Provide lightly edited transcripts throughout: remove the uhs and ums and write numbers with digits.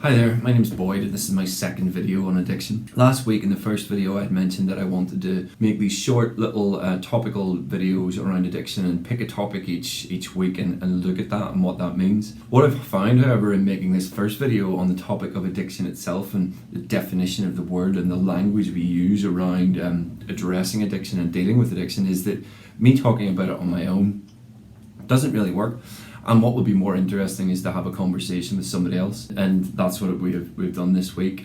Hi there, my name's Boyd and this is my second video on addiction. Last week in the first video I had mentioned that I wanted to make these short little topical videos around addiction and pick a topic each week and look at that and what that means. What I've found, however, in making this first video on the topic of addiction itself and the definition of the word and the language we use around addressing addiction and dealing with addiction is that me talking about it on my own doesn't really work. And what would be more interesting is to have a conversation with somebody else, and that's what we've done this week.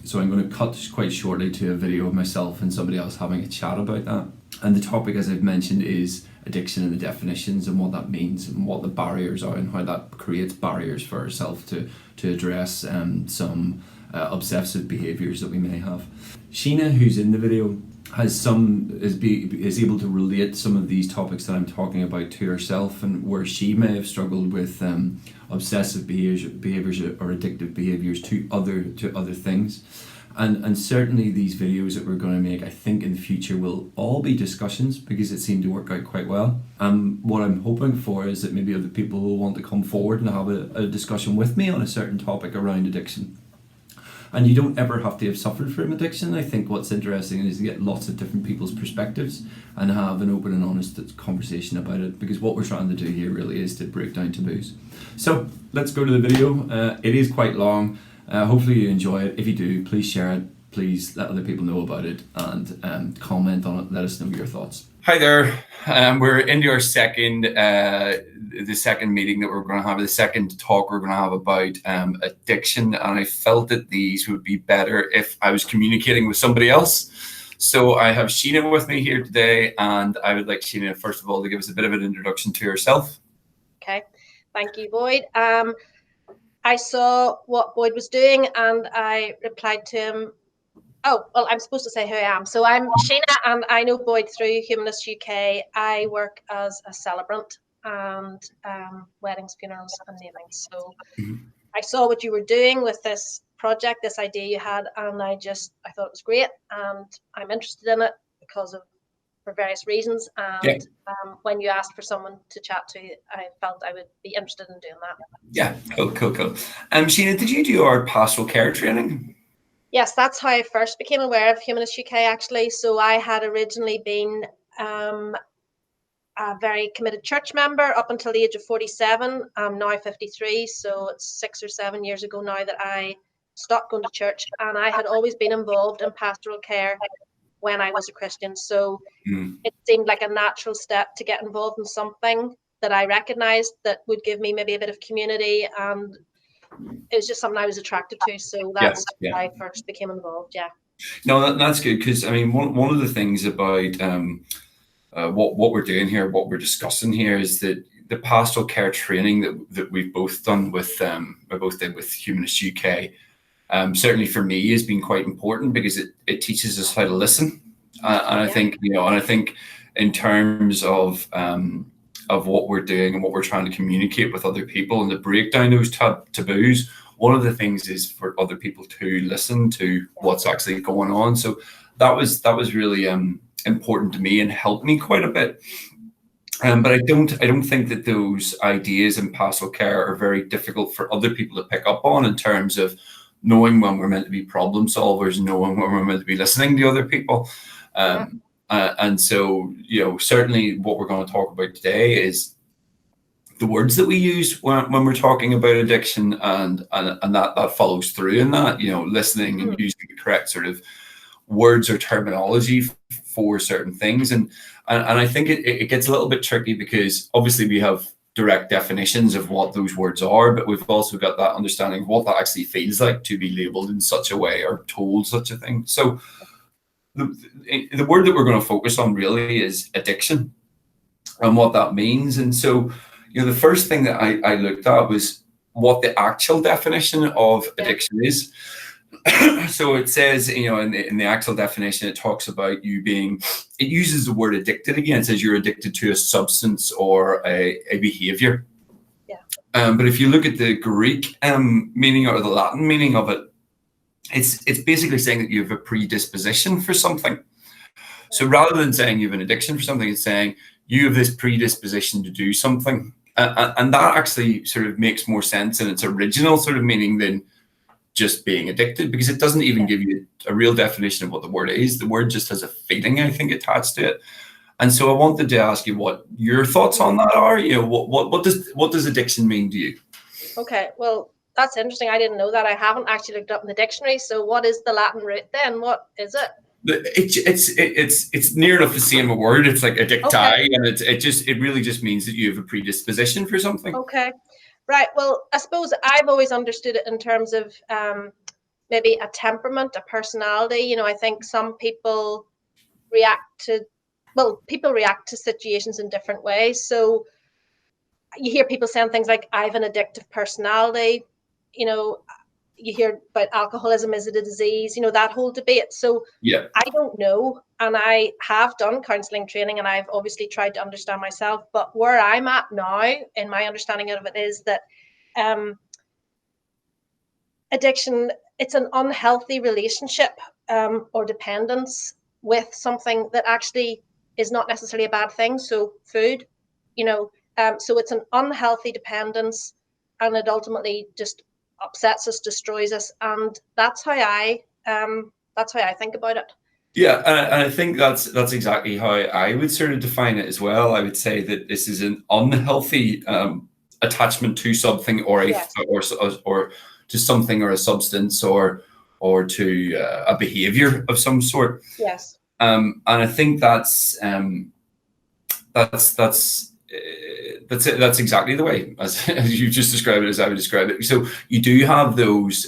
So I'm going to cut quite shortly to a video of myself and somebody else having a chat about that. And the topic, as I've mentioned, is addiction and the definitions and what that means and what the barriers are and how that creates barriers for ourselves to address some obsessive behaviours that we may have. Sheena, who's in the video, is able to relate some of these topics that I'm talking about to herself, and where she may have struggled with obsessive behaviors or addictive behaviors to other things. And certainly these videos that we're going to make, I think in the future will all be discussions because it seemed to work out quite well. What I'm hoping for is that maybe other people will want to come forward and have a discussion with me on a certain topic around addiction. And you don't ever have to have suffered from addiction. I think what's interesting is to get lots of different people's perspectives and have an open and honest conversation about it, because what we're trying to do here really is to break down taboos. So let's go to the video. It is quite long. Hopefully you enjoy it. If you do, please share it. Please let other people know about it and comment on it. Let us know your thoughts. Hi there. We're into our the second meeting that we're going to have, the second talk we're going to have about addiction, and I felt that these would be better if I was communicating with somebody else. So I have Sheena with me here today, and I would like Sheena, first of all, to give us a bit of an introduction to herself. Okay, thank you, Boyd. I saw what Boyd was doing and I replied to him. Oh, well, I'm supposed to say who I am. So I'm Sheena and I know Boyd through Humanist UK. I work as a celebrant and weddings, funerals and namings. So I saw what you were doing with this project, this idea you had, and I thought it was great, and I'm interested in it for various reasons. And when you asked for someone to chat to, I felt I would be interested in doing that. Yeah, cool. Sheena, did you do our pastoral care training? Yes, that's how I first became aware of Humanist UK, actually. So I had originally been a very committed church member up until the age of 47. I'm now 53, so it's 6 or 7 years ago now that I stopped going to church, and I had always been involved in pastoral care when I was a Christian. So it seemed like a natural step to get involved in something that I recognized that would give me maybe a bit of community, and it was just something I was attracted to. So that's how I first became involved. Yeah. No, that's good, because I mean, one of the things about what we're doing here, what we're discussing here, is that the pastoral care training that we've both done with we both did with Humanist UK, certainly for me has been quite important, because it teaches us how to listen, and I think in terms of what we're doing and what we're trying to communicate with other people and to break down those taboos, one of the things is for other people to listen to what's actually going on. So that was really important to me and helped me quite a bit. But I don't think that those ideas in pastoral care are very difficult for other people to pick up on, in terms of knowing when we're meant to be problem solvers, knowing when we're meant to be listening to other people. And so, certainly what we're going to talk about today is the words that we use when we're talking about addiction, and that follows through in that, listening and using the correct sort of words or terminology for certain things. And I think it gets a little bit tricky, because obviously we have direct definitions of what those words are, but we've also got that understanding of what that actually feels like to be labeled in such a way or told such a thing. So the word that we're going to focus on really is addiction and what that means. And so, the first thing that I looked at was what the actual definition of addiction is. So it says, in the actual definition, it talks about it uses the word addicted again. It says you're addicted to a substance or a behavior. But if you look at the Greek meaning or the Latin meaning of it, it's basically saying that you have a predisposition for something. So rather than saying you have an addiction for something, it's saying you have this predisposition to do something. And that actually sort of makes more sense in its original sort of meaning than just being addicted, because it doesn't even give you a real definition of what the word is. The word just has a feeling, I think, attached to it. And so I wanted to ask you what your thoughts on that are. What does addiction mean to you? Okay, well, that's interesting. I didn't know that. I haven't actually looked up in the dictionary. So what is the Latin root then? What is it? It's near enough the same word. It's like addicti, and it really just means that you have a predisposition for something. Okay, right. Well, I suppose I've always understood it in terms of maybe a temperament, a personality. I think some people react to situations in different ways. So you hear people saying things like, I have an addictive personality. You hear about alcoholism, is it a disease? That whole debate. So yeah, I don't know. And I have done counselling training, and I've obviously tried to understand myself. But where I'm at now in my understanding of it is that addiction, it's an unhealthy relationship or dependence with something that actually is not necessarily a bad thing. So food, so it's an unhealthy dependence, and it ultimately just upsets us, destroys us, and that's how I think about it. Yeah, and I think that's exactly how I would sort of define it as well. I would say that this is an unhealthy attachment to something, or or to something, or a substance, or to a behavior of some sort. Yes. And I think that's exactly the way as you just described it, as I would describe it. So you do have those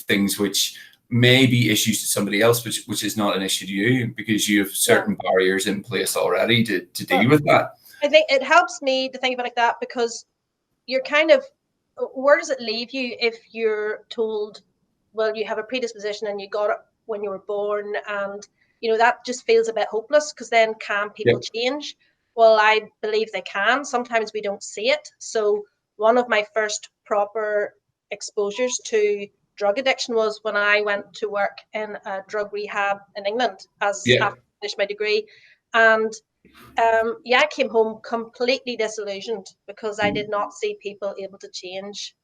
things which may be issues to somebody else, which is not an issue to you, because you have certain barriers in place already to deal with that. I think it helps me to think about it like that, because you're kind of, where does it leave you if you're told, well, you have a predisposition and you got it when you were born, and that just feels a bit hopeless, because then can people change? Well, I believe they can. Sometimes we don't see it. So one of my first proper exposures to drug addiction was when I went to work in a drug rehab in England after I finished my degree. And I came home completely disillusioned, because I did not see people able to change.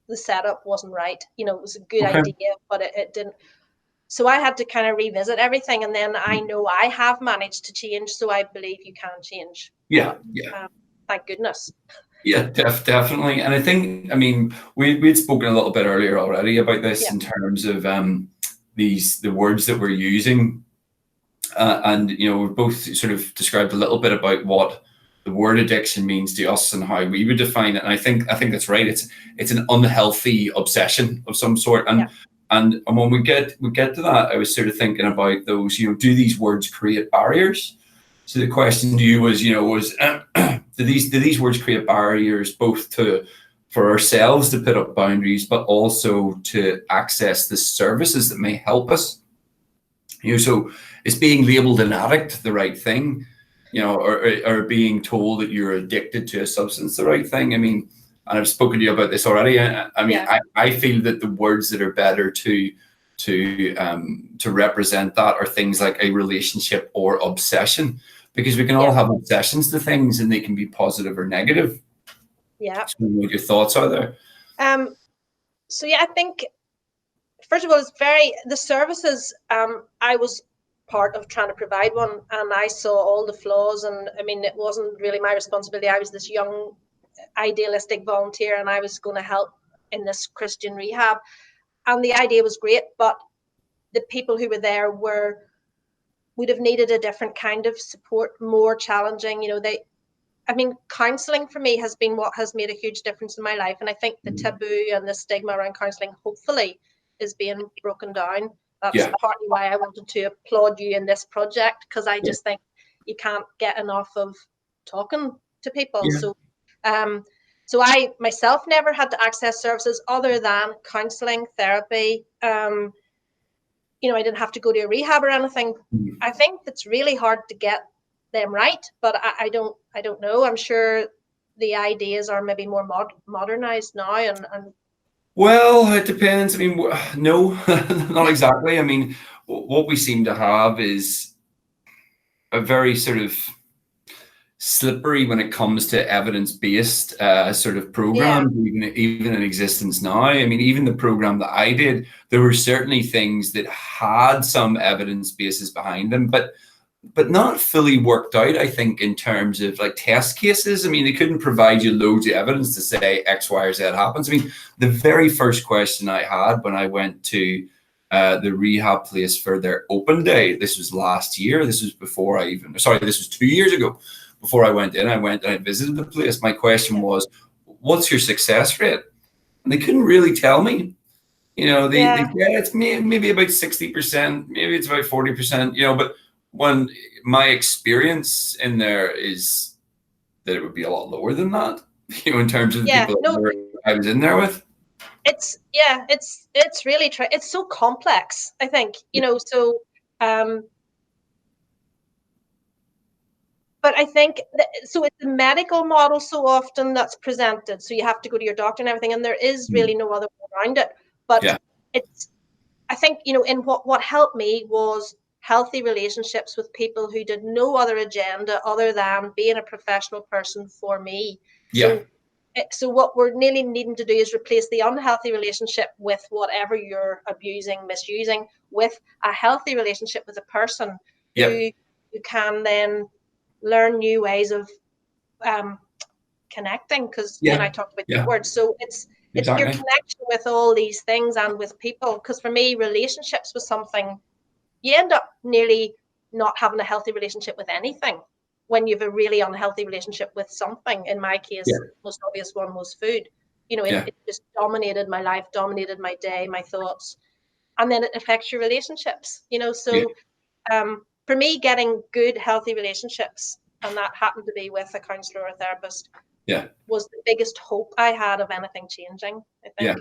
The setup wasn't right. It was a good idea, but it didn't. So I had to kind of revisit everything, and then I know I have managed to change, so I believe you can change. Yeah. Thank goodness. Yeah, definitely. And I think, I mean, we'd spoken a little bit earlier already about this in terms of the words that we're using. And, we've both sort of described a little bit about what the word addiction means to us and how we would define it. And I think that's right. It's an unhealthy obsession of some sort. And when we get to that, I was sort of thinking about those, do these words create barriers? So the question to you was, do these words create barriers both for ourselves to put up boundaries, but also to access the services that may help us? So is being labeled an addict the right thing? Or being told that you're addicted to a substance the right thing? I mean, and I've spoken to you about this already. I feel that the words that are better to represent that are things like a relationship or obsession, because we can all have obsessions to things, and they can be positive or negative. Yeah. So what your thoughts are there? So I think, first of all, the services. I was part of trying to provide one, and I saw all the flaws, and I mean, it wasn't really my responsibility. I was this young idealistic volunteer, and I was going to help in this Christian rehab, and the idea was great, but the people who were there would have needed a different kind of support, more challenging. Counselling for me has been what has made a huge difference in my life, and I think the taboo and the stigma around counselling hopefully is being broken down. That's partly why I wanted to applaud you in this project, because I just think you can't get enough of talking to people. So I myself never had to access services other than counselling, therapy. I didn't have to go to a rehab or anything. I think it's really hard to get them right, but I don't know. I'm sure the ideas are maybe more modernized now, and well, it depends. I mean, no, not exactly. I mean, what we seem to have is a very sort of slippery when it comes to evidence-based sort of programs, even in existence now. I mean, even the program that I did, there were certainly things that had some evidence bases behind them, but not fully worked out, I think, in terms of like test cases. I mean, they couldn't provide you loads of evidence to say X, Y, or Z happens. I mean, the very first question I had when I went to the rehab place for their open day, this was last year, this was before I even, sorry, this was 2 years ago, before I went in, I visited the place. My question was, what's your success rate? And they couldn't really tell me. You know, they it's maybe about 60%, maybe it's about 40%, you know, but when my experience in there is that it would be a lot lower than that, you know, in terms of the people I was in there with. It's really it's so complex, I think, you know, so but I think so it's a medical model so often that's presented, so you have to go to your doctor and everything, and there is really no other way around it. But it's, I think, you know, in what helped me was healthy relationships with people who did no other agenda other than being a professional person for me. So what we're nearly needing to do is replace the unhealthy relationship with whatever you're abusing, misusing, with a healthy relationship with a person who you can then learn new ways of connecting. Because you and I talked about the words, so it's your connection with all these things and with people. Because for me, relationships was something you end up nearly not having a healthy relationship with anything when you have a really unhealthy relationship with something. In my case, most obvious one was food. You know, it just dominated my life, dominated my day, my thoughts, and then it affects your relationships. You know, so for me, getting good, healthy relationships, and that happened to be with a counsellor or a therapist, was the biggest hope I had of anything changing, I think.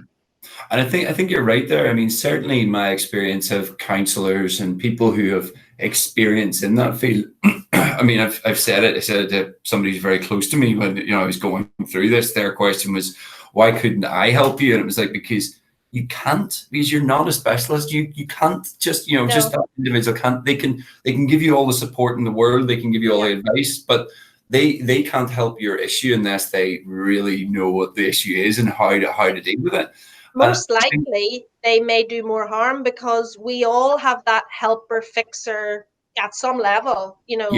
And I think you're right there. I mean, certainly my experience of counsellors and people who have experience in that field. I mean, I've said it. I said it to somebody who's very close to me when, you know, I was going through this. Their question was, why couldn't I help you? And it was like, because you can't, because you're not a specialist. You can't just, you know, just that individual can't. They can give you all the support in the world. They can give you all the advice, but they can't help your issue unless they really know what the issue is and how to deal with it. Most likely, they may do more harm, because we all have that helper fixer at some level, you know,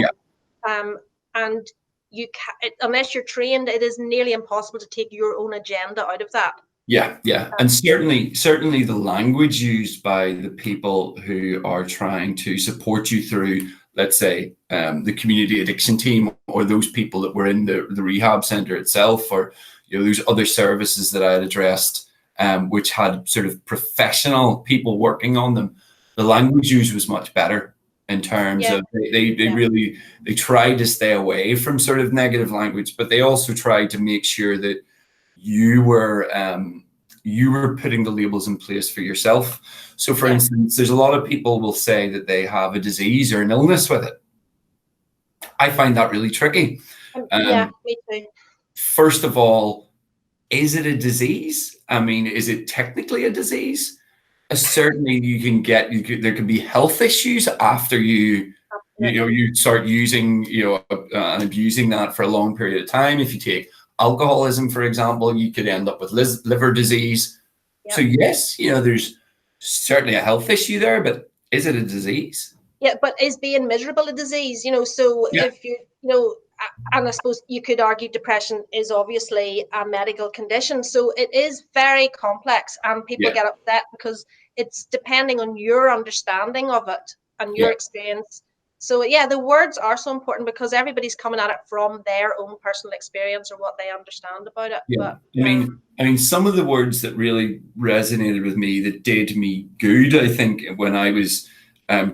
and you can't, unless you're trained, it is nearly impossible to take your own agenda out of that. And certainly the language used by the people who are trying to support you through, let's say, the community addiction team, or those people that were in the rehab center itself, or, you know, those other services that I had addressed, which had sort of professional people working on them. The language used was much better in terms of they tried to stay away from sort of negative language, but they also tried to make sure that you were putting the labels in place for yourself. So for instance, there's a lot of people will say that they have a disease or an illness with it. I find that really tricky. Me too. First of all, is it a disease? I mean, is it technically a disease? Certainly there can be health issues after you start using, and abusing that for a long period of time. If you take alcoholism, for example, you could end up with liver disease. So yes, there's certainly a health issue there, but is it a disease? Yeah, but is being miserable a disease? So if you, and I suppose you could argue depression is obviously a medical condition. So it is very complex, and people get upset because it's depending on your understanding of it and your experience. So the words are so important because everybody's coming at it from their own personal experience or what they understand about it. But I mean, some of the words that really resonated with me, that did me good, I think, when I was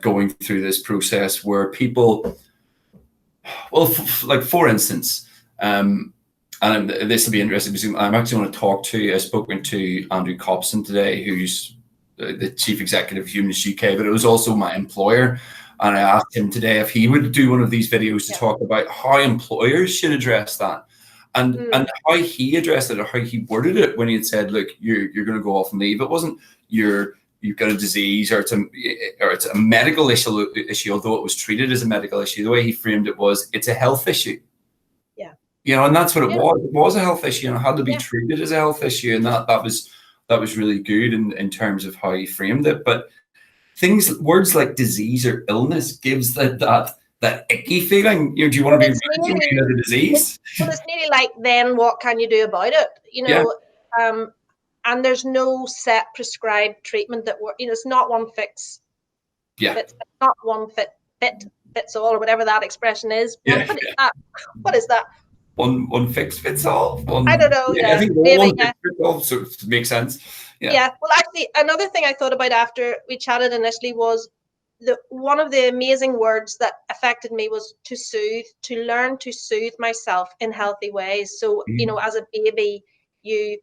going through this process, were people. Well, like for instance, and this will be interesting because I'm actually going to talk to. I've spoken to Andrew Copson today, who's the chief executive of Humanism UK, but it was also my employer. And I asked him today if he would do one of these videos to talk about how employers should address that, and how he addressed it, or how he worded it when he had said, "Look, you're going to go off and leave." It wasn't you've got a disease or it's a medical issue, although it was treated as a medical issue. The way he framed it was, it's a health issue. You know, and that's what it Yeah, was. It was a health issue, and it had to be yeah. treated as a health issue, and that was really good in terms of how he framed it. But words like disease or illness gives that icky feeling. You know, do you Well, want to be it's right? Do you want to nearly get a disease? it's nearly like, then what can you do about it? Yeah, And there's no set prescribed treatment that it's not one fix yeah, fits. It's not one fit fits all, or whatever that expression is. yeah. What is that? One fix fits all. I don't One, know. yeah, I Yeah, think maybe. one Yeah. fix fits all, so it makes sense. Yeah. Yeah. Well, actually, another thing I thought about after we chatted initially was one of the amazing words that affected me was to learn to soothe myself in healthy ways. So, Mhm. as a baby, you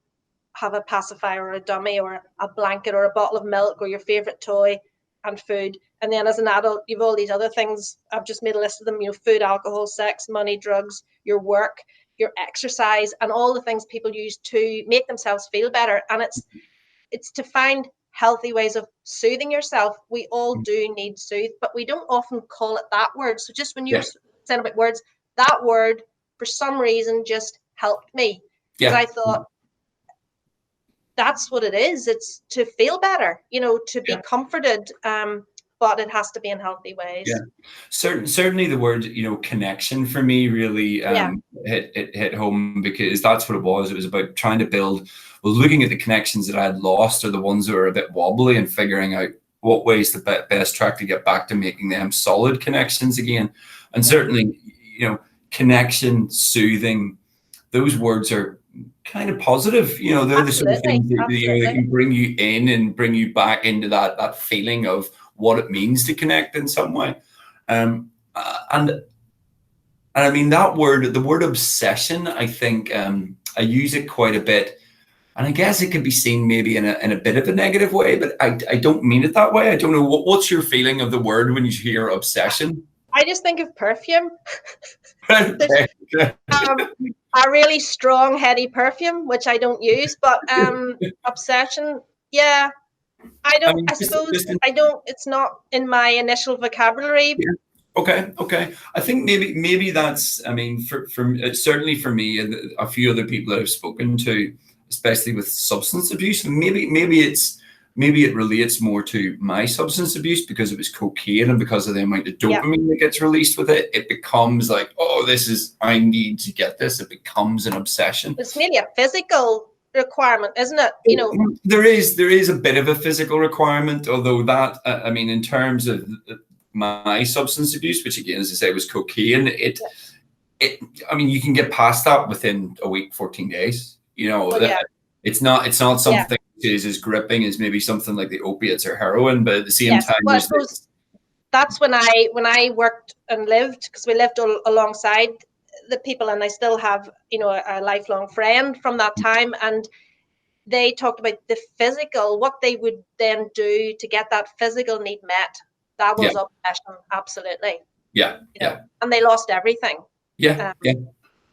have a pacifier or a dummy or a blanket or a bottle of milk or your favorite toy and food. And then as an adult, you've all these other things. I've just made a list of them, food, alcohol, sex, money, drugs, your work, your exercise, and all the things people use to make themselves feel better. And it's to find healthy ways of soothing yourself. We all do need soothe, but we don't often call it that word. So just when you were Yeah, saying about words, that word for some reason just helped me, because yeah, I thought, that's what it is. It's to feel better, to be yeah. comforted, but it has to be in healthy Yeah, ways. certainly the word, connection for me really Yeah, hit home, because that's what it was. It was about trying to build, well, looking at the connections that I had lost, or the ones that were a bit wobbly, and figuring out what ways the best track to get back to making them solid connections again. And yeah, certainly, connection, soothing, those words are kind of positive. They're the sort of absolutely, things that they absolutely. can bring you in and bring you back into that feeling of what it means to connect in some way. And I mean, the word obsession, I think I use it quite a bit. And I guess it could be seen maybe in a bit of a negative way, but I don't mean it that way. I don't know. What's your feeling of the word when you hear obsession? I just think of perfume. There's Okay. a really strong, heady perfume, which I don't use, but obsession, yeah. I mean, I just, suppose just in, I don't, it's not in my initial vocabulary. yeah. Okay. I think maybe that's. I mean, certainly for me and a few other people that I've spoken to, especially with substance abuse, maybe it relates more to my substance abuse, because it was cocaine, and because of the amount of Yeah. dopamine that gets released with it, it becomes like, oh, I need to get this. It becomes an obsession. It's nearly a physical requirement, isn't it? There is a bit of a physical requirement, although that I mean, in terms of my substance abuse, which again, as I say, was cocaine, it I mean, you can get past that within a week, 14 days. Well, yeah, It's not yeah, something that is as gripping as maybe something like the opiates or heroin, but at the same yes. time, Well, I there's suppose this. that's when I worked and lived, because we lived alongside the people, and I still have, a lifelong friend from that time, and they talked about the physical, what they would then do to get that physical need met. That Yeah, was obsession, absolutely. yeah, yeah, And they lost everything. yeah, Um, yeah.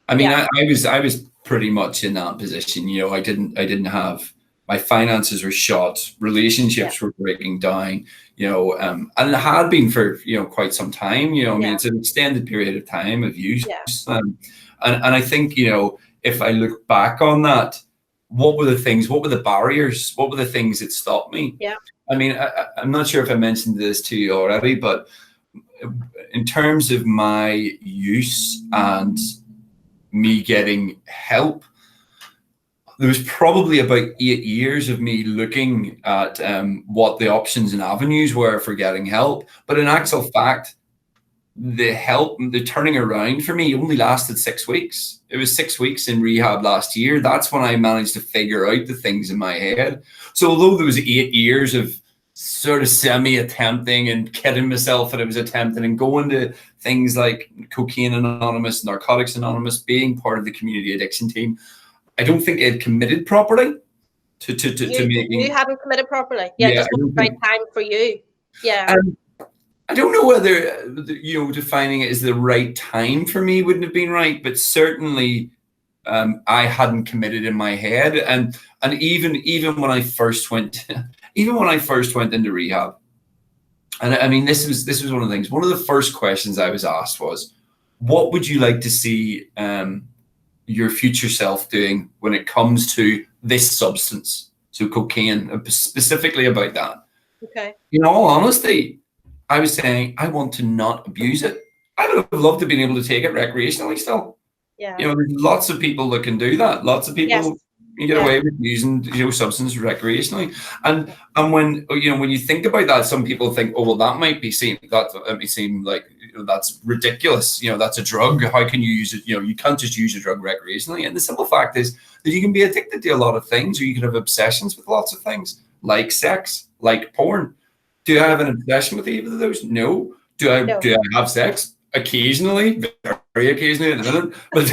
I mean, yeah, I was pretty much in that position. I didn't have, my finances were shot, yeah, relationships were breaking down. And it had been for quite some time. I mean, yeah, it's an extended period of time of use. yeah, And I think if I look back on that, what were the things? What were the barriers? What were the things that stopped me? yeah, I mean, I'm not sure if I mentioned this to you already, but in terms of my use and me getting help, there was probably about 8 years of me looking at what the options and avenues were for getting help. But in actual fact, the turning around for me only lasted 6 weeks. It was 6 weeks in rehab last year. That's when I managed to figure out the things in my head. So although there was 8 years of sort of semi-attempting and kidding myself that I was attempting, and going to things like Cocaine Anonymous, Narcotics Anonymous, being part of the community addiction team, I don't think I'd committed properly to you making. hadn't committed properly. Yeah, it Yeah, just I wasn't don't the right think. time for you. Yeah, And I don't know whether defining it as the right time for me wouldn't have been right, but certainly I hadn't committed in my head. And even when I first went, even when I first went into rehab, and I mean, this was one of the things. One of the first questions I was asked was, "What would you like to see your future self doing when it comes to this substance, so cocaine, specifically about that? Okay. In all honesty, I was saying I want to not abuse it. I would have loved to be able to take it recreationally still. Yeah. You know, there's lots of people that can do that. Lots of people Yes. can get away with using, you know, substance recreationally. And when, you know, when you think about that, some people think, oh well, that might be seen, that may seem like, you know, that's ridiculous. You know, that's a drug. How can you use it? You know, you can't just use a drug recreationally. And the simple fact is that you can be addicted to a lot of things, or you can have obsessions with lots of things, like sex, like porn. Do I have an obsession with either of those? No. Do I have sex? Occasionally, very occasionally in a minute. But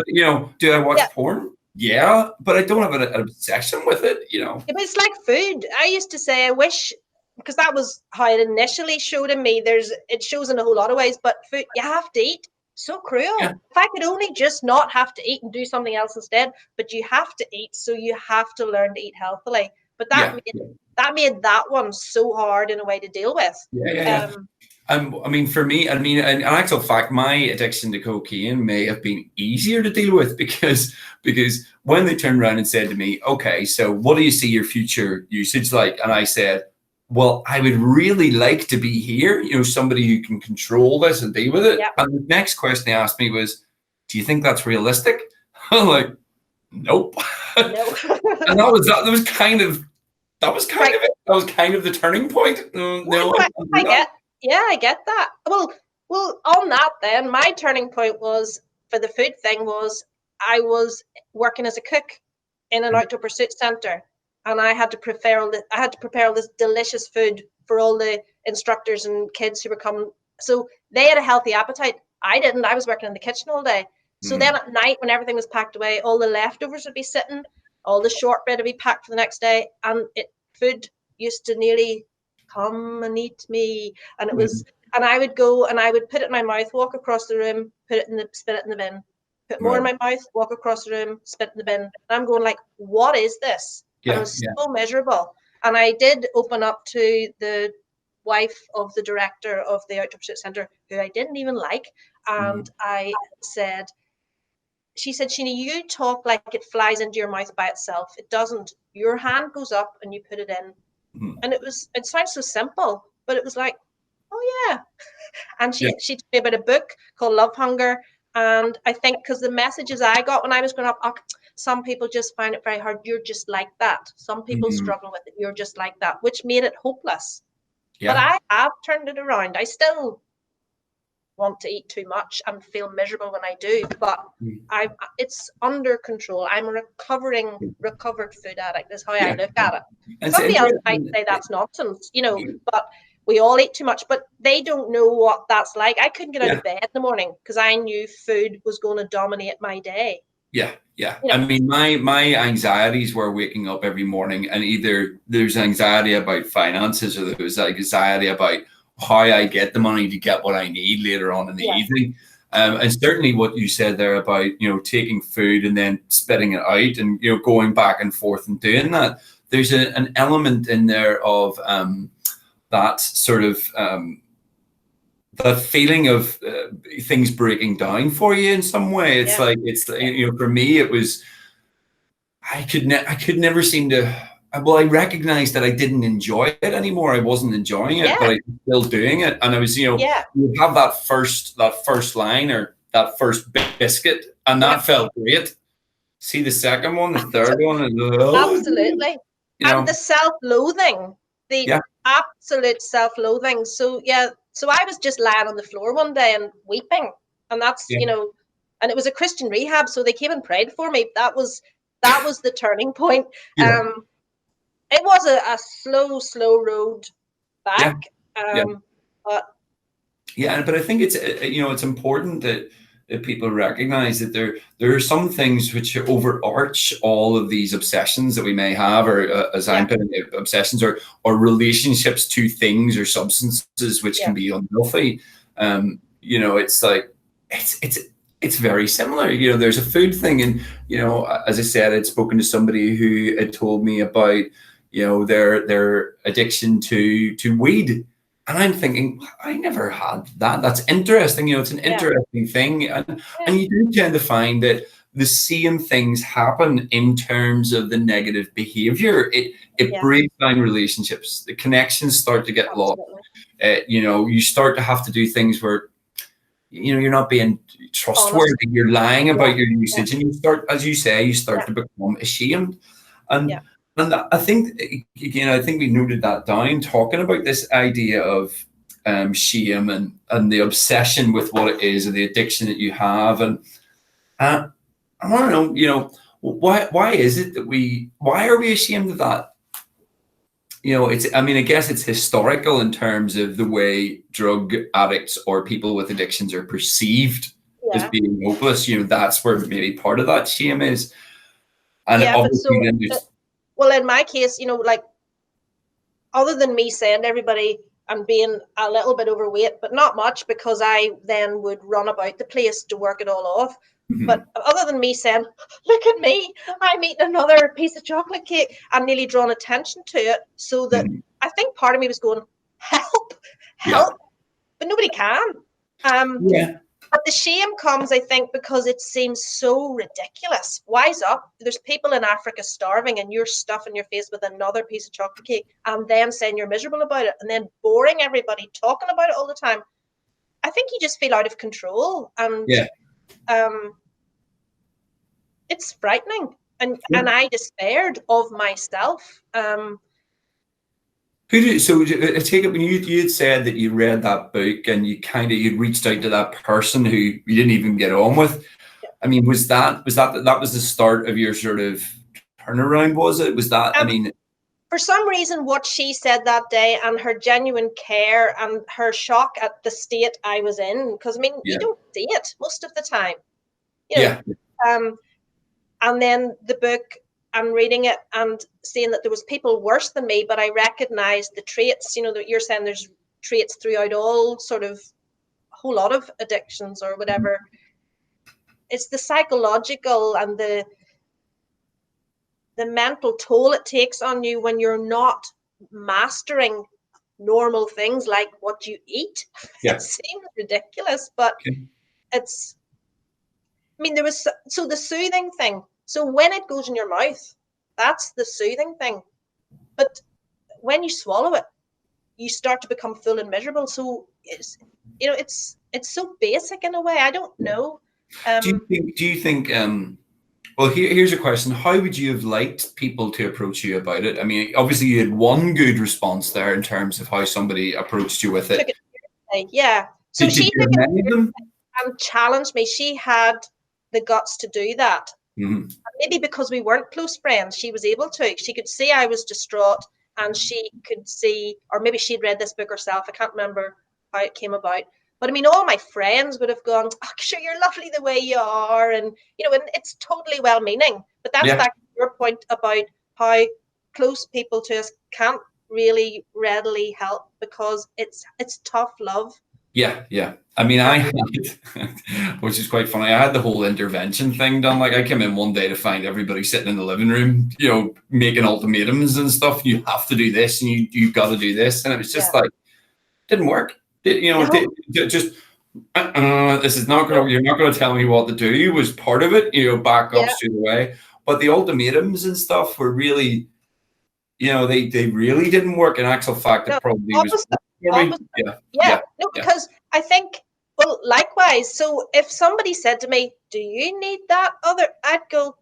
you know, do I watch porn? Yeah, but I don't have an obsession with it, you know. Yeah, but it's like food. I used to say, I wish, because that was how it initially showed in me. It shows in a whole lot of ways, but food, you have to eat. So cruel. Yeah. If I could only just not have to eat and do something else instead, but you have to eat, so you have to learn to eat healthily. But that made that one so hard in a way to deal with. I mean, for me, I mean, in actual fact, my addiction to cocaine may have been easier to deal with because when they turned around and said to me, okay, so what do you see your future usage like? And I said, well, I would really like to be here, you know, somebody who can control this and deal with it. Yep. And the next question they asked me was, do you think that's realistic? I'm like, nope. No. And that was kind of it. That was kind of the turning point. I get that. Well, on that then, my turning point was, for the food thing, was I was working as a cook in an outdoor pursuit centre, and I had to prepare all this delicious food for all the instructors and kids who were coming. So they had a healthy appetite. I didn't. I was working in the kitchen all day. So then at night, when everything was packed away, all the leftovers would be sitting, all the shortbread would be packed for the next day, and food used to nearly come and eat me. And it was, and I would go and I would put it in my mouth, walk across the room, spit it in the bin, put more in my mouth, walk across the room, spit in the bin. And I'm going like, what is this? And it was so miserable. And I did open up to the wife of the director of the Outdoor Pursuit Centre, who I didn't even like. And she said, Sheena, you talk like it flies into your mouth by itself. It doesn't. Your hand goes up and you put it in. And it sounds so simple, but it was like, oh yeah. And she told me about a book called Love Hunger. And I think because the messages I got when I was growing up, some people just find it very hard. You're just like that. Some people struggle with it. You're just like that, which made it hopeless. Yeah. But I have turned it around. I still want to eat too much and feel miserable when I do, but it's under control. I'm a recovered food addict is how I look at it. And somebody else might say that's nonsense, you know, but we all eat too much, but they don't know what that's like. I couldn't get out of bed in the morning because I knew food was going to dominate my day. Yeah. You know? I mean, my anxieties were waking up every morning, and either there's anxiety about finances or there's anxiety about how I get the money to get what I need later on in the evening. And certainly what you said there about, you know, taking food and then spitting it out and, you know, going back and forth and doing that. There's an element in there of that sort of the feeling of things breaking down for you in some way. It's like, you know, for me, it was, I could never seem to, well, I recognized that I didn't enjoy it anymore. I wasn't enjoying it, but I was still doing it. And I was, you know, you have that first line or that first biscuit, and that felt great. See the second one, the third one, and absolutely. And the self-loathing, the absolute self-loathing. So so I was just lying on the floor one day and weeping, and that's you know, and it was a Christian rehab, so they came and prayed for me. That was the turning point. It was a slow road back. But I think it's you know, it's important that people recognize that there are some things which overarch all of these obsessions that we may have, or as I'm putting it, obsessions or relationships to things or substances which can be unhealthy. You know, it's like it's very similar. You know, there's a food thing, and you know, as I said, I'd spoken to somebody who had told me about, you know, their addiction to weed. And I'm thinking, I never had that. That's interesting. You know, it's an interesting thing. And you do tend to find that the same things happen in terms of the negative behavior. It breaks down relationships. The connections start to get lost. You know, you start to have to do things where, you know, you're not being trustworthy. Honest. You're lying about your usage, and you start, as you say, you start to become ashamed. And I think, again, I think we noted that down, talking about this idea of shame and the obsession with what it is, or the addiction that you have. And I want to know, you know, why is it that why are we ashamed of that? You know, I mean, I guess it's historical in terms of the way drug addicts or people with addictions are perceived as being hopeless. You know, that's where maybe part of that shame is. And obviously then well, in my case, you know, like, other than me saying to everybody I'm being a little bit overweight, but not much, because I then would run about the place to work it all off. But other than me saying, look at me, I'm eating another piece of chocolate cake, I'm nearly drawing attention to it, so that I think part of me was going, help, but nobody can. But the shame comes, I think, because it seems so ridiculous. Wise up. There's people in Africa starving, and you're stuffing your face with another piece of chocolate cake and then saying you're miserable about it, and then boring everybody, talking about it all the time. I think you just feel out of control. And it's frightening. And I despaired of myself. So I take it when you had said that you read that book and you'd reached out to that person who you didn't even get on with. I mean, was that the start of your sort of turnaround? Was it? Was that? I mean, for some reason, what she said that day and her genuine care and her shock at the state I was in, because I mean, you don't see it most of the time. You know? And then the book, I'm reading it and seeing that there was people worse than me, but I recognized the traits, you know, that you're saying there's traits throughout all sort of a whole lot of addictions or whatever. It's the psychological and the mental toll it takes on you when you're not mastering normal things like what you eat. It seems ridiculous, but it's, I mean, there was, so the soothing thing. So when it goes in your mouth, that's the soothing thing. But when you swallow it, you start to become full and miserable. So it's, you know, it's so basic in a way. I don't know. Do you think? Well, here's a question: how would you have liked people to approach you about it? I mean, obviously you had one good response there in terms of how somebody approached you with it. So did she you hear many of them? And challenged me. She had the guts to do that. Maybe because we weren't close friends, she was able to. She could see I was distraught, and she could see, or maybe she'd read this book herself. I can't remember how it came about. But I mean, all my friends would have gone, oh, sure, you're lovely the way you are. And, you know, and it's totally well-meaning. But that's back to your point about how close people to us can't really readily help, because it's tough love. I mean, I had, which is quite funny, I had the whole intervention thing done. Like, I came in one day to find everybody sitting in the living room, you know, making ultimatums and stuff. You have to do this, and you've got to do this. And it was just like, didn't work. This is not going to, you're not going to tell me what to do was part of it, you know, back up straight away. But the ultimatums and stuff were really, you know, they really didn't work. In actual fact, it probably was. Because I think, well, likewise. So if somebody said to me, do you need that other, I'd go, are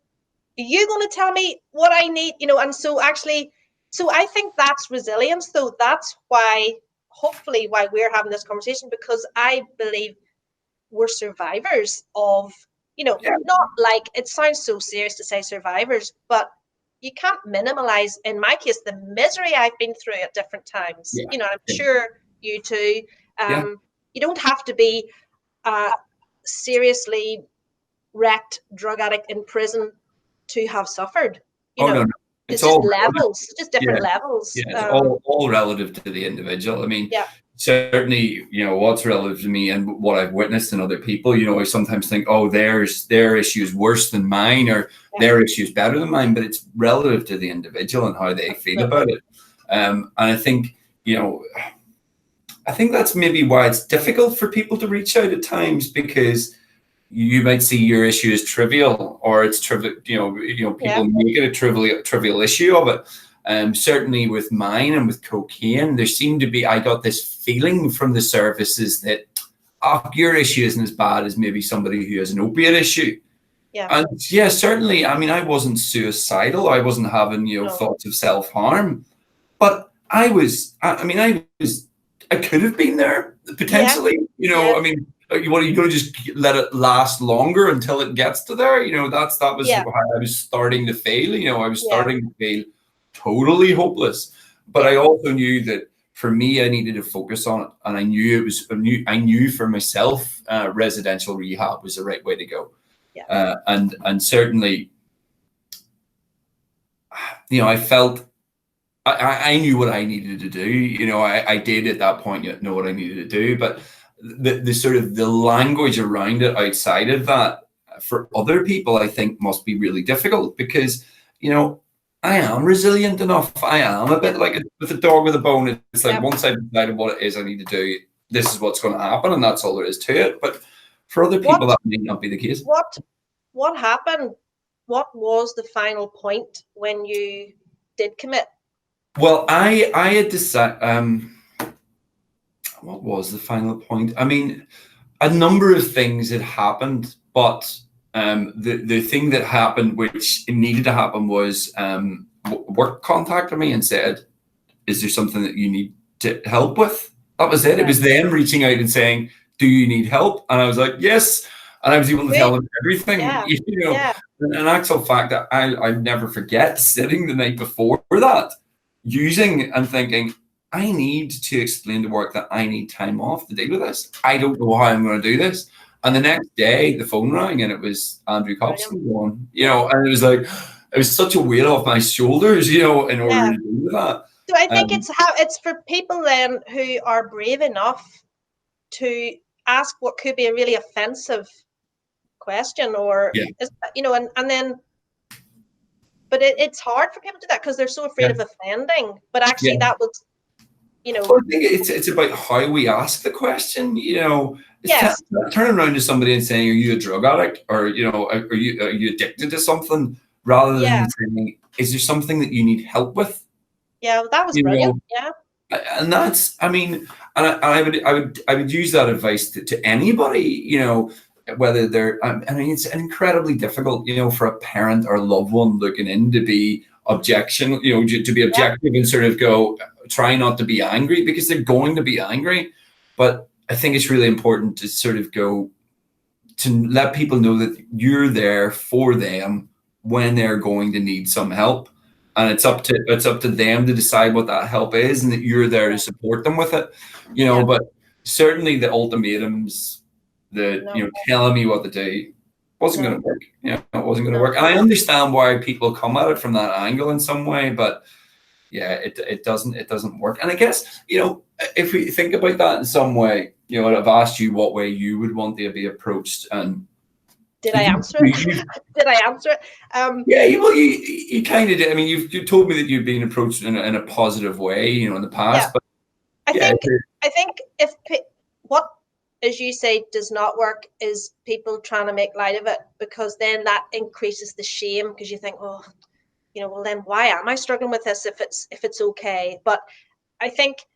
you going to tell me what I need? You know, and so actually, so I think that's resilience, though. That's why, hopefully, why we're having this conversation, because I believe we're survivors of, you know, not like, it sounds so serious to say survivors, but you can't minimize, in my case, the misery I've been through at different times. You know, I'm sure you too. You don't have to be a seriously wrecked drug addict in prison to have suffered. You know, no. It's just levels, just different levels. It's all relative to the individual. I mean, certainly, you know, what's relative to me and what I've witnessed in other people, you know, I sometimes think, oh, their issue is worse than mine, or their issue is better than mine, but it's relative to the individual and how they feel about it. And I think, you know, I think that's maybe why it's difficult for people to reach out at times, because you might see your issue as trivial, or it's trivial. People make it a trivial issue of it. Certainly with mine and with cocaine, there seemed to be. I got this feeling from the services that your issue isn't as bad as maybe somebody who has an opiate issue. Yeah. And yeah, certainly. I mean, I wasn't suicidal. I wasn't having thoughts of self-harm, but I was. I could have been there potentially. I mean, what are you going to just let it last longer until it gets to there? That was how I was starting to fail. I was starting to feel totally hopeless. But I also knew that for me, I needed to focus on it, and I knew for myself, residential rehab was the right way to go. Yeah. And certainly, I felt I knew what I needed to do. I did at that point know what I needed to do, but the sort of the language around it outside of that for other people, I think, must be really difficult because, I am resilient enough. I am a bit like with a dog with a bone. It's like once I've decided what it is I need to do, this is what's going to happen, and that's all there is to it. But for other people, that may not be the case. What happened? What was the final point when you did commit? Well, I had decided. What was the final point? I mean, a number of things had happened, but the thing that happened, which needed to happen, was work contacted me and said, "Is there something that you need to help with?" That was it. Right. It was them reaching out and saying, "Do you need help?" And I was like, "Yes." And I was able to tell them everything. Yeah. An actual fact that I never forget sitting the night before that, using and thinking, I need to explain to work that I need time off to deal with this. I don't know how I'm going to do this. And the next day, the phone rang and it was Andrew Copson going, and it was like, it was such a weight off my shoulders, in order to deal with that. So I think it's for people then who are brave enough to ask what could be a really offensive question, or and then, but it's hard for people to do that because they're so afraid of offending. But actually, that was, Well, I think it's about how we ask the question. Yes. Turning around to somebody and saying, "Are you a drug addict?" or are you addicted to something? Rather than saying, "Is there something that you need help with?" Yeah, that was brilliant. And that's, and I would use that advice to anybody, whether they're, it's incredibly difficult, for a parent or loved one looking in to be to be objective and sort of go, try not to be angry, because they're going to be angry. But I think it's really important to sort of go to let people know that you're there for them when they're going to need some help. And it's up to them to decide what that help is, and that you're there to support them with it, But certainly the ultimatums, telling me what to do, wasn't going to work. It wasn't going to work. And I understand why people come at it from that angle in some way, but it doesn't work. And I guess if we think about that in some way, I've asked you what way you would want to be approached, and did I answer it? Did I answer it? You kind of did. I mean, you told me that you've been approached in a positive way, in the past. But I think if what, as you say, does not work is people trying to make light of it, because then that increases the shame, because you think, well, then why am I struggling with this if it's okay? But I think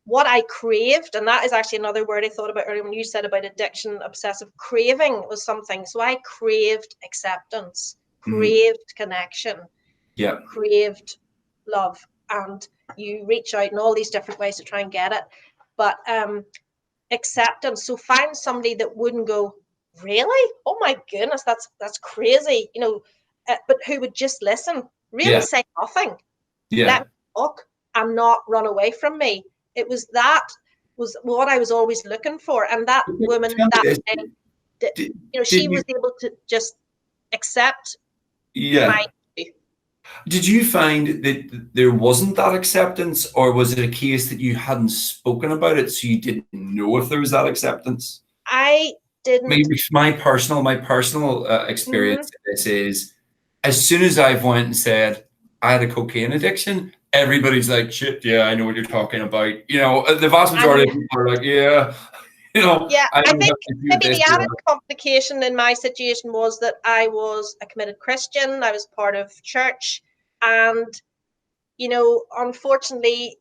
what I craved, and that is actually another word I thought about earlier when you said about addiction, obsessive craving was something. So I craved acceptance, craved connection, craved love, and you reach out in all these different ways to try and get it. But acceptance. So find somebody that wouldn't go, really? Oh my goodness, that's crazy, but who would just listen, really say nothing, let me talk and not run away from me. It was what I was always looking for. And that woman she was able to just accept my. Did you find that there wasn't that acceptance, or was it a case that you hadn't spoken about it, so you didn't know if there was that acceptance? I didn't. Maybe my personal experience of this is, as soon as I've went and said I had a cocaine addiction, everybody's like, shit, yeah, I know what you're talking about. The vast majority of people are like, yeah. Yeah, I I don't think have to do maybe this the or added complication in my situation was that I was a committed Christian. I was part of church, and unfortunately,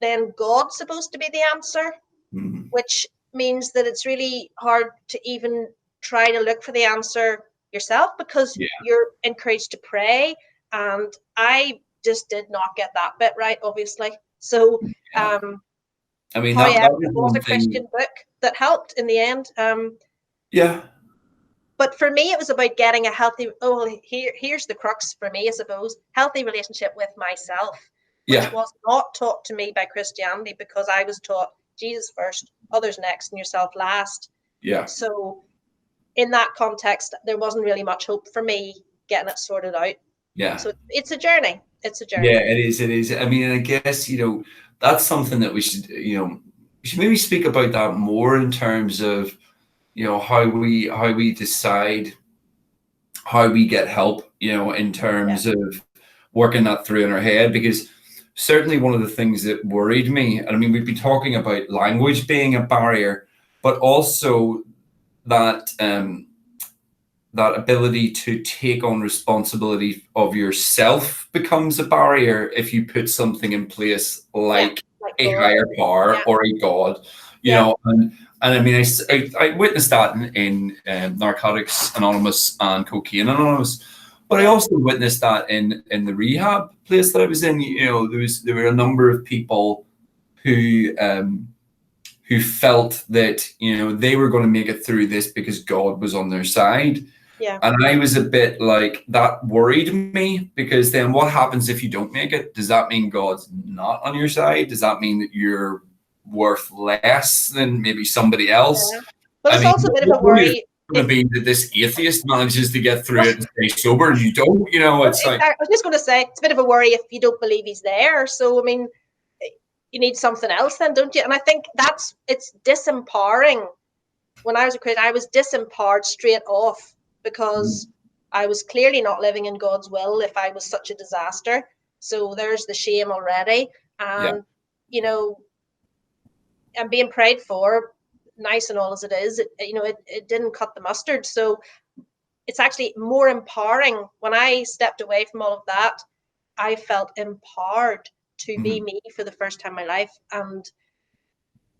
then God's supposed to be the answer, which means that it's really hard to even try to look for the answer yourself, because you're encouraged to pray, and I just did not get that bit right, obviously. So, yeah. I mean, that however, was it was one a thing. Christian book that helped in the end. Yeah. But for me, it was about getting a healthy. Oh, well, here's the crux for me, I suppose: healthy relationship with myself, which Yeah. was not taught to me by Christianity, because I was taught Jesus first, others next, and yourself last. Yeah. So, in that context, there wasn't really much hope for me getting it sorted out. Yeah. So it's a journey. It's a journey. Yeah, it is. It is. I mean, and I guess, that's something that we should maybe speak about that more in terms of, how we decide how we get help, in Yeah. terms of working that through in our head. Because certainly one of the things that worried me, and I mean, we've been talking about language being a barrier, but also that that ability to take on responsibility of yourself becomes a barrier if you put something in place Yeah. like Like a God. higher power Yeah. or a God, Yeah. and I mean, I witnessed that in Narcotics Anonymous and Cocaine Anonymous, but I also witnessed that in the rehab place that I was in. There were a number of people who felt that they were going to make it through this because God was on their side. Yeah. And I was a bit like, that worried me, because then what happens if you don't make it? Does that mean God's not on your side? Does that mean that you're worth less than maybe somebody else? Yeah. But I it's mean, also a bit of a what is worry going to if. be that this atheist manages to get through it and stay sober and you don't? It's like, I was just going to say, it's a bit of a worry if you don't believe he's there. So, I mean, you need something else then, don't you? And I think it's disempowering. When I was a Christian, I was disempowered straight off, because I was clearly not living in God's will if I was such a disaster. So there's the shame already. yeah, And, I'm being prayed for, nice and all as it is, it didn't cut the mustard. So it's actually more empowering. When I stepped away from all of that, I felt empowered to be me for the first time in my life. And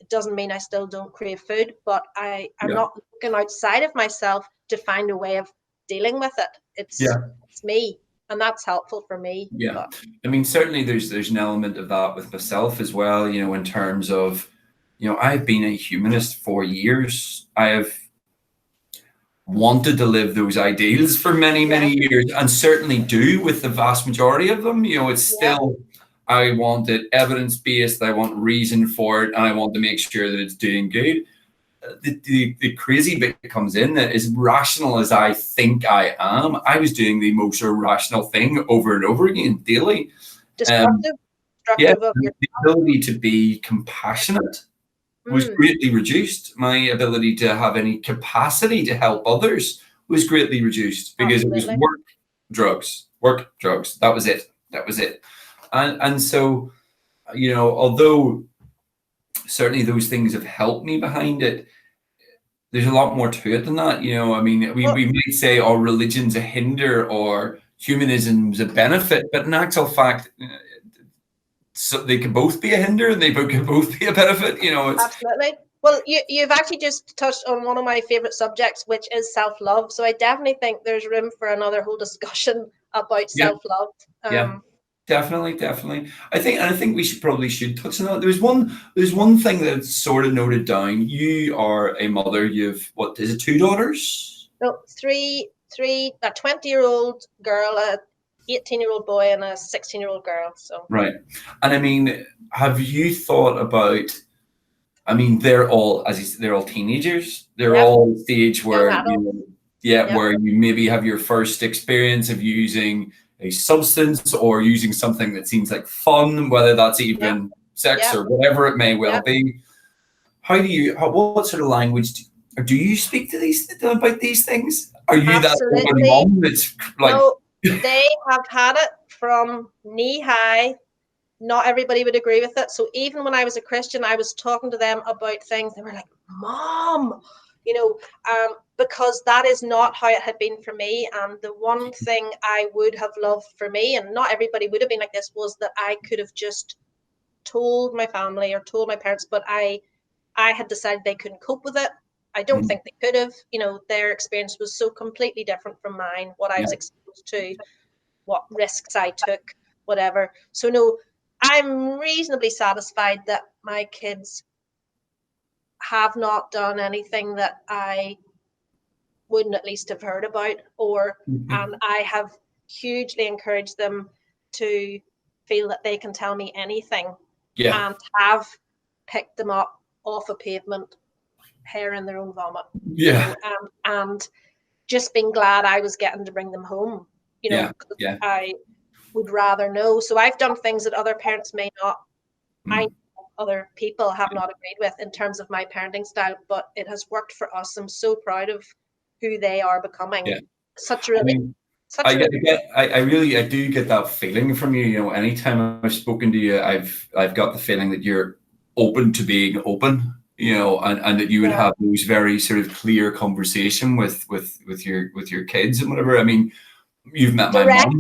it doesn't mean I still don't crave food, but I'm not looking outside of myself to find a way of dealing with it. It's me, and that's helpful for me. yeah. But I mean, certainly there's an element of that with myself as well, in terms of, I've been a humanist for years. I have wanted to live those ideals for many, many years, and certainly do with the vast majority of them. It's still, I want it evidence-based, I want reason for it, and I want to make sure that it's doing good. The crazy bit that comes in, that as rational as I think I am, I was doing the most irrational thing over and over again daily. destructive of The your. ability to be compassionate was greatly reduced. My ability to have any capacity to help others was greatly reduced, because it was work, drugs, work, drugs. That was it. That was it. And so, although certainly those things have helped me behind it, there's a lot more to it than that. I mean, we might say, oh, religion's a hinder or humanism's a benefit, but in actual fact, so they can both be a hinder and they can both be a benefit. Absolutely. Well, you've actually just touched on one of my favorite subjects, which is self-love. So I definitely think there's room for another whole discussion about self-love. Yeah. Definitely. I think we should touch on that. There's one thing that's sort of noted down. You are a mother. You've, what is it, 2 daughters? No, three, a 20-year-old girl, a 18-year-old boy, and a 16-year-old girl. So right. And I mean, have you thought about? I mean, they're all, as you said, they're all teenagers. They're all at the stage where where you maybe have your first experience of using a substance or using something that seems like fun, whether that's even sex or whatever it may well be. How do you? What sort of language do you speak to these about these things? Are you that open mom that's like? No, they have had it from knee high. Not everybody would agree with it. So even when I was a Christian, I was talking to them about things. They were like, Mom, because that is not how it had been for me. And the one thing I would have loved for me, and not everybody would have been like this, was that I could have just told my family or told my parents, but I had decided they couldn't cope with it. I don't think they could have. Their experience was so completely different from mine, what I was exposed to, what risks I took, whatever. So no, I'm reasonably satisfied that my kids have not done anything that I wouldn't at least have heard about, and I have hugely encouraged them to feel that they can tell me anything, and have picked them up off a pavement, hair in their own vomit, and just being glad I was getting to bring them home, I would rather know. So I've done things that other parents may not, I know other people have not agreed with in terms of my parenting style, but it has worked for us. I'm so proud of who they are becoming. I do get that feeling from you. Anytime I've spoken to you, I've got the feeling that you're open to being open, and that you would have those very sort of clear conversation with your kids and whatever. I mean, you've met my mom.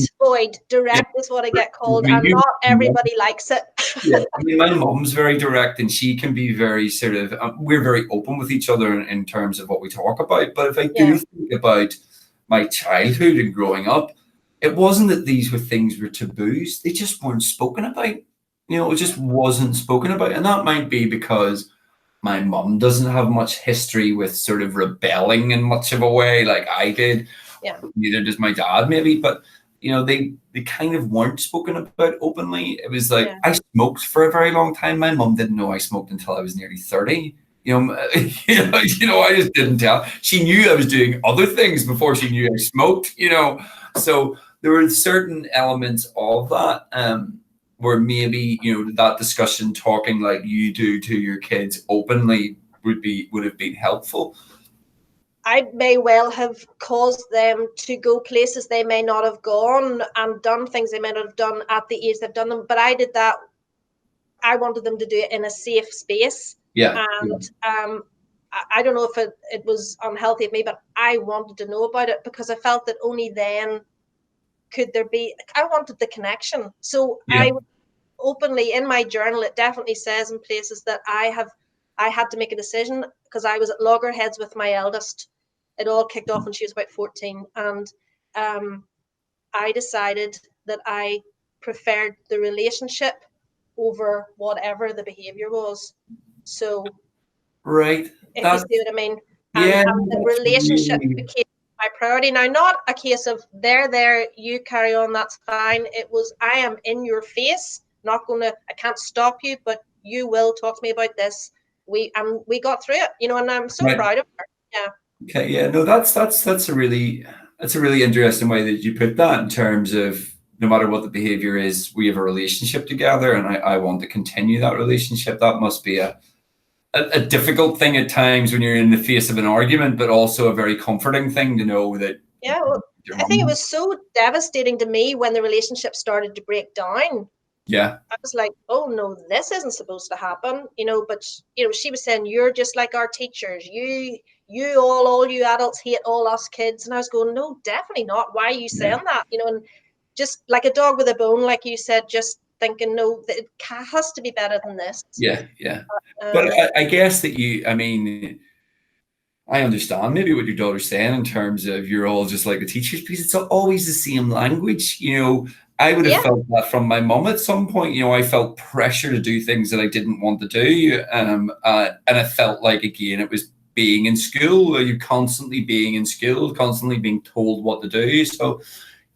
Direct is what I get called, and not everybody likes it. I mean, my mom's very direct, and she can be very sort of. We're very open with each other in terms of what we talk about. But if I do think about my childhood and growing up, it wasn't that these things were taboos. They just weren't spoken about. It just wasn't spoken about, and that might be because my mum doesn't have much history with sort of rebelling in much of a way like I did. Yeah. Neither does my dad, maybe, but they kind of weren't spoken about openly. It was like I smoked for a very long time. My mum didn't know I smoked until I was nearly 30. I just didn't tell. She knew I was doing other things before she knew I smoked. So there were certain elements of that where maybe that discussion, talking like you do to your kids openly, would have been helpful. I may well have caused them to go places they may not have gone and done things they may not have done at the age they've done them. But I did that. I wanted them to do it in a safe space. And I don't know if it was unhealthy of me, but I wanted to know about it because I felt that only then could there be, I wanted the connection. So I would openly, in my journal, it definitely says in places that I had to make a decision because I was at loggerheads with my eldest. It all kicked off when she was about 14. And I decided that I preferred the relationship over whatever the behavior was. So, if you see what I mean. And the relationship became my priority. Now, not a case of there, you carry on, that's fine. It was, I am in your face, I can't stop you, but you will talk to me about this. We got through it, and I'm so proud of her. Yeah. Okay. Yeah. No, that's a really interesting way that you put that, in terms of no matter what the behavior is, we have a relationship together, and I want to continue that relationship. That must be a difficult thing at times when you're in the face of an argument, but also a very comforting thing to know that. Yeah. Well, I think it was so devastating to me when the relationship started to break down. Yeah. I was like, oh no, this isn't supposed to happen, but she was saying, you're just like our teachers. All you adults hate all us kids. And I was going, no, definitely not. Why are you saying that? And just like a dog with a bone, like you said, just thinking, no, it has to be better than this. Yeah. But I guess that I understand maybe what your daughter's saying in terms of you're all just like the teachers, because it's always the same language. I would have felt that from my mum at some point. I felt pressure to do things that I didn't want to do. And I felt like, again, it was being in school. You constantly being in school, constantly being told what to do. So,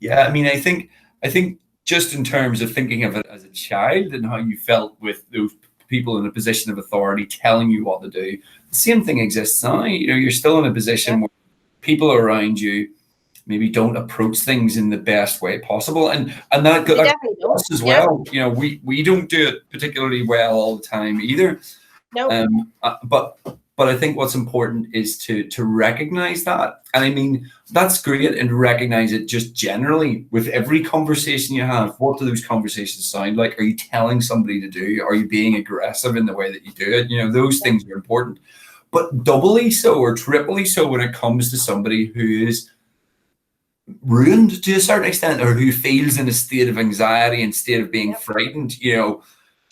I think just in terms of thinking of it as a child and how you felt with those people in a position of authority telling you what to do, the same thing exists now. You're still in a position where people around you maybe don't approach things in the best way possible, and that us as well. We don't do it particularly well all the time either. No. But I think what's important is to recognize that. And that's great, and recognize it just generally with every conversation you have. What do those conversations sound like? Are you telling somebody to do? Are you being aggressive in the way that you do it? Those things are important. but doubly so or triply so when it comes to somebody who is ruined to a certain extent, or who feels in a state of anxiety and state of being frightened.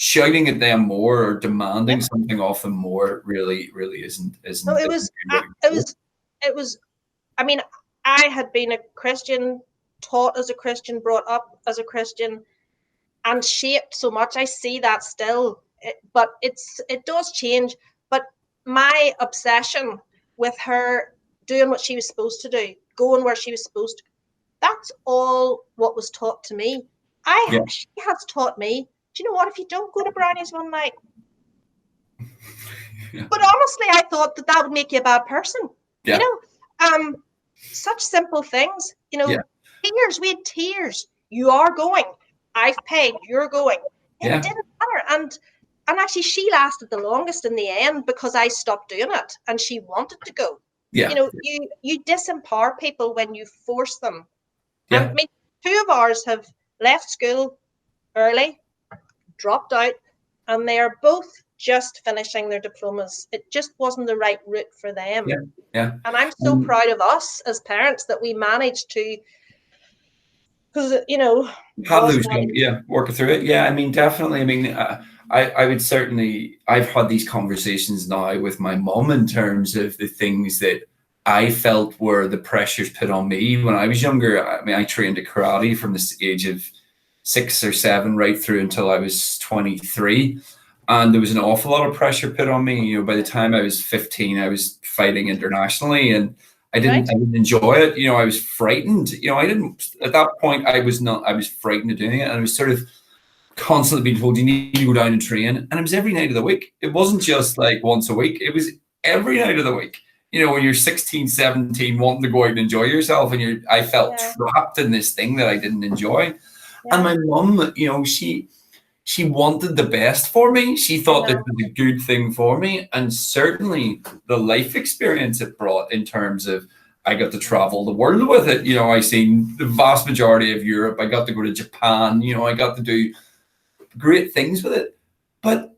Shouting at them more or demanding something off them more really isn't. No, it was. I mean, I had been a Christian, taught as a Christian, brought up as a Christian, and shaped so much. I see that still, but it does change. But my obsession with her doing what she was supposed to do, going where she was supposed to, that's all what was taught to me. She has taught me, do you know what, if you don't go to Brownies one night, but honestly, I thought that would make you a bad person. Such simple things, tears, we had tears. You are going, I've paid, you're going. It didn't matter. And actually she lasted the longest in the end because I stopped doing it and she wanted to go. You disempower people when you force them. And I mean, 2 of ours have left school early, dropped out, and they are both just finishing their diplomas. It just wasn't the right route for them. And I'm so proud of us as parents that we managed to, because work through it. I mean, definitely. I mean, I would certainly, I've had these conversations now with my mum in terms of the things that I felt were the pressures put on me when I was younger. I mean, I trained at karate from the age of 6 or 7 right through until I was 23. And there was an awful lot of pressure put on me. By the time I was 15, I was fighting internationally, and I didn't enjoy it. I was frightened. At that point, I was frightened of doing it. And I was sort of constantly being told, you need to go down and train. And it was every night of the week. It wasn't just like once a week. It was every night of the week. When you're 16, 17, wanting to go out and enjoy yourself, and I felt trapped in this thing that I didn't enjoy. And my mum, she wanted the best for me. She thought this was a good thing for me. And certainly the life experience it brought, in terms of, I got to travel the world with it. I seen the vast majority of Europe. I got to go to Japan. I got to do great things with it. But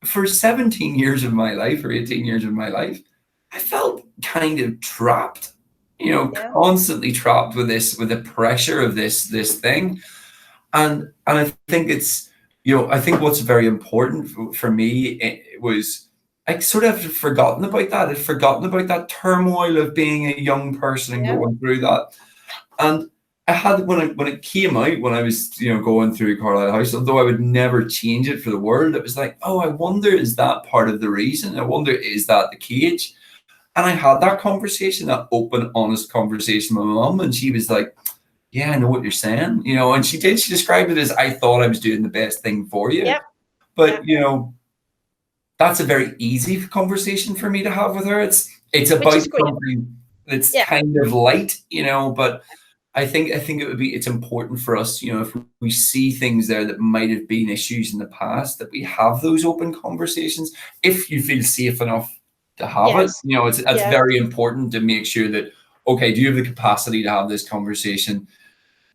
for 17 years of my life, or 18 years of my life, I felt kind of trapped, constantly trapped with the pressure of this thing. And I think it's, I think what's very important for me, it was, I sort of had forgotten about that. I'd forgotten about that turmoil of being a young person and going through that. And I had, when it came out, when I was, going through Carlisle House, although I would never change it for the world, it was like, oh, I wonder, is that part of the reason? I wonder, is that the cage? And I had that conversation, that open, honest conversation with my mum, and she was like, yeah, I know what you're saying, and she described it as, I thought I was doing the best thing for you. But, that's a very easy conversation for me to have with her. It's about something that's kind of light, but I think it's important for us, if we see things there that might have been issues in the past, that we have those open conversations, if you feel safe enough to have it. It's very important to make sure that, okay, do you have the capacity to have this conversation?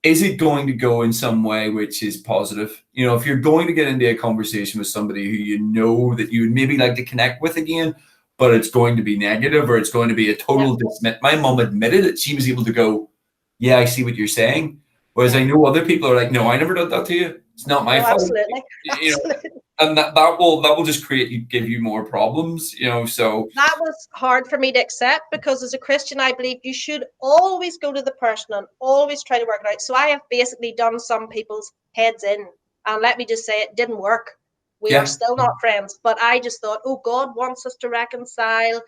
Is it going to go in some way which is positive? If you're going to get into a conversation with somebody who that you would maybe like to connect with again, but it's going to be negative, or it's going to be a total dismiss. My mom admitted that she was able to go, yeah, I see what you're saying. Whereas I know other people are like, no, I never did that to you. It's not my fault. Absolutely. And that will just give you more problems, so. That was hard for me to accept, because as a Christian, I believe you should always go to the person and always try to work it out. So I have basically done some people's heads in, and let me just say, it didn't work. We are still not friends, but I just thought, oh, God wants us to reconcile.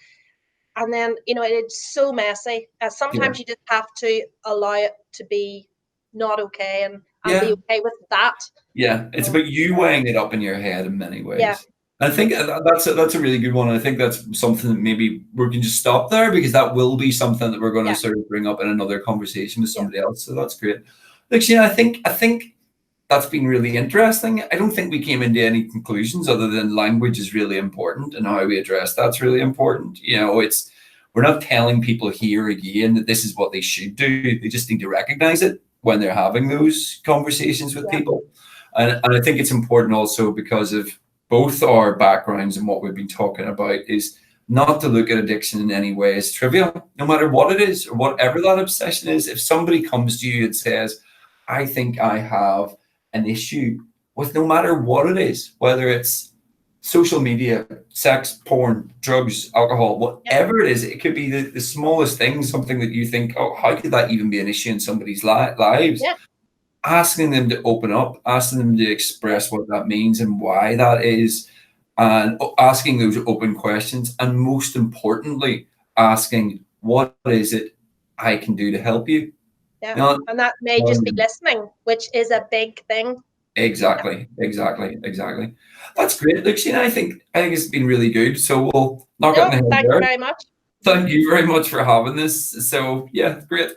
And then, it's so messy. Sometimes you just have to allow it to be not okay, and be okay with that. It's about you weighing it up in your head in many ways. I think that's a really good one. I think that's something that maybe we can just stop there, because that will be something that we're going to sort of bring up in another conversation with somebody else. So that's great. Look, Sheena, I think that's been really interesting. I don't think we came into any conclusions other than language is really important, and how we address that's really important. We're not telling people here again that this is what they should do. They just need to recognize it when they're having those conversations with people. And I think it's important also, because of both our backgrounds and what we've been talking about, is not to look at addiction in any way as trivial, no matter what it is or whatever that obsession is. If somebody comes to you and says, I think I have an issue with no matter what it is, whether it's social media, sex, porn, drugs, alcohol, whatever it is, it could be the smallest thing, something that you think, oh, how could that even be an issue in somebody's lives? Yeah. Asking them to open up, asking them to express what that means and why that is, and asking those open questions, and most importantly, asking, what is it I can do to help you? Yeah. Not, And that may just be listening, which is a big thing. exactly. That's great. Look, Sheena, I think it's been really good. So we'll knock it on the head Thank you there. very much. Thank you very much for having this. So yeah, great.